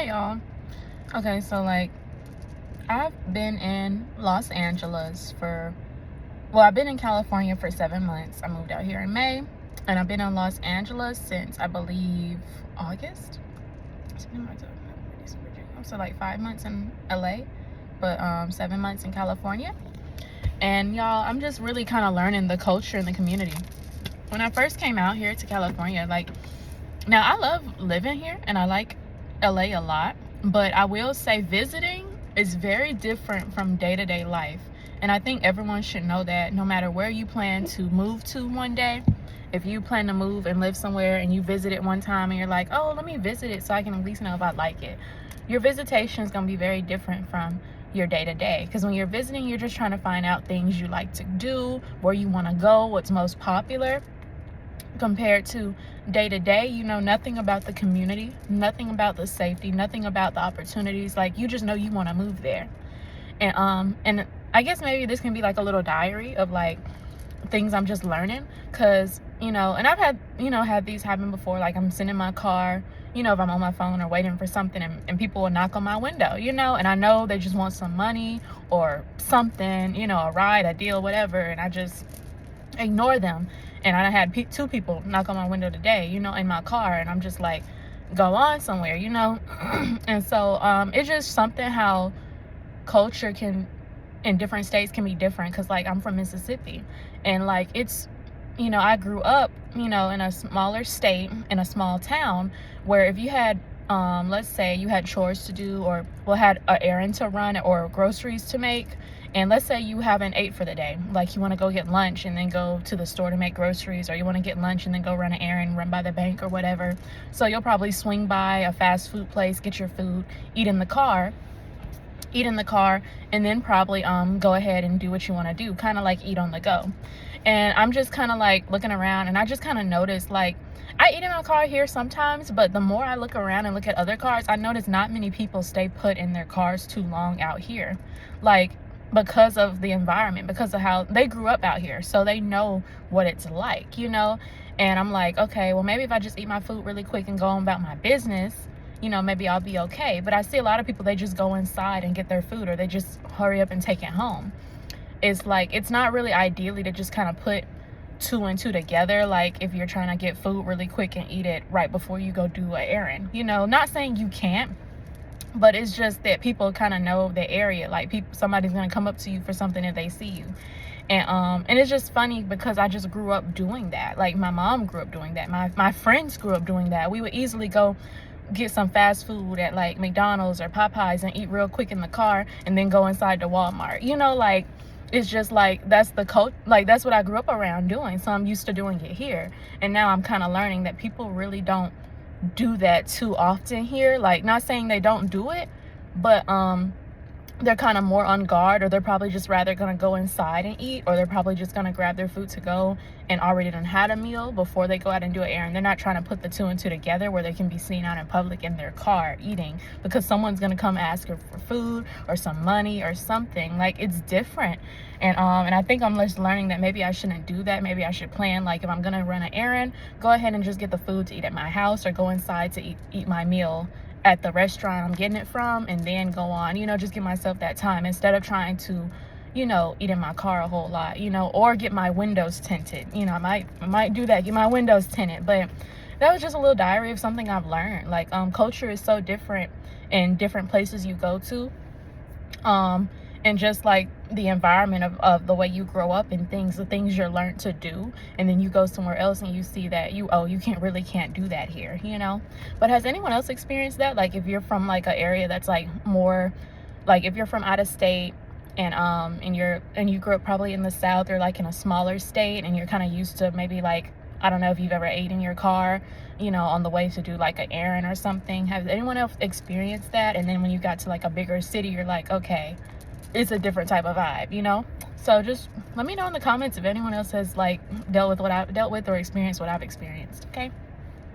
Hey y'all. Okay, so like I've been in Los Angeles I've been in California for 7 months. I moved out here in May, and I've been in Los Angeles since I believe August. So like 5 months in LA, but 7 months in California. And y'all, I'm just really kind of learning the culture and the community. When I first came out here to California, now I love living here and I like LA a lot, but I will say visiting is very different from day-to-day life. And I think everyone should know that no matter where you plan to move to one day, if you plan to move and live somewhere and you visit it one time and you're like, oh, let me visit it so I can at least know if I like it, your visitation is going to be very different from your day-to-day. Because when you're visiting, you're just trying to find out things you like to do, where you want to go, what's most popular. Compared to day-to-day, you know nothing about the community, nothing about the safety, nothing about the opportunities. Like, you just know you want to move there. And I guess maybe this can be like a little diary of like things I'm just learning, because and I've had these happen before. Like, I'm sitting in my car, if I'm on my phone or waiting for something, and people will knock on my window, and I know they just want some money or something, a ride, a deal, whatever, and I just ignore them. And I had two people knock on my window today, in my car, and I'm just like, go on somewhere, And so it's just something how culture can in different states can be different, because like I'm from Mississippi, and like it's I grew up in a smaller state, in a small town, where if you had let's say you had chores to do, or had an errand to run or groceries to make, and let's say you haven't ate for the day, like you want to go get lunch and then go to the store to make groceries, or you want to get lunch and then go run an errand, run by the bank or whatever. So you'll probably swing by a fast food place, get your food, eat in the car, and then probably go ahead and do what you want to do, kind of like eat on the go. And I'm just kind of like looking around, and I just kind of noticed, like, I eat in my car here sometimes, but the more I look around and look at other cars, I notice not many people stay put in their cars too long out here, like, because of the environment, because of how they grew up out here, so they know what it's like, And I'm like, okay, well, maybe if I just eat my food really quick and go on about my business, maybe I'll be okay. But I see a lot of people, they just go inside and get their food, or they just hurry up and take it home. It's like, it's not really ideally to just kind of put two and two together. Like, if you're trying to get food really quick and eat it right before you go do an errand, not saying you can't, but it's just that people kind of know the area. Like, somebody's gonna come up to you for something if they see you. And it's just funny because I just grew up doing that. Like, my mom grew up doing that, my friends grew up doing that. We would easily go get some fast food at like McDonald's or Popeyes and eat real quick in the car, and then go inside to Walmart. Like, it's just like, that's the code. Like, that's what I grew up around doing, so I'm used to doing it here. And now I'm kind of learning that people really don't do that too often here. Like, not saying they don't do it, but they're kind of more on guard, or they're probably just rather gonna go inside and eat, or they're probably just gonna grab their food to go and already done had a meal before they go out and do an errand. They're not trying to put the two and two together where they can be seen out in public in their car eating, because someone's gonna come ask her for food or some money or something. Like, it's different. And I think I'm just learning that maybe I shouldn't do that. Maybe I should plan, like, if I'm gonna run an errand, go ahead and just get the food to eat at my house, or go inside to eat my meal at the restaurant I'm getting it from, and then go on, just give myself that time, instead of trying to, eat in my car a whole lot, or get my windows tinted. I might do that, get my windows tinted. But that was just a little diary of something I've learned. Like, culture is so different in different places you go to. And just like the environment of the way you grow up, and the things you're learned to do, and then you go somewhere else and you see that you can't do that here, But has anyone else experienced that? Like, if you're from like an area that's like more, like if you're from out of state, and you grew up probably in the South, or like in a smaller state, and you're kind of used to maybe, like, I don't know if you've ever ate in your car, on the way to do like an errand or something. Has anyone else experienced that? And then when you got to like a bigger city, you're like, okay, it's a different type of vibe, So just let me know in the comments if anyone else has like dealt with what I've dealt with, or experienced what I've experienced. Okay.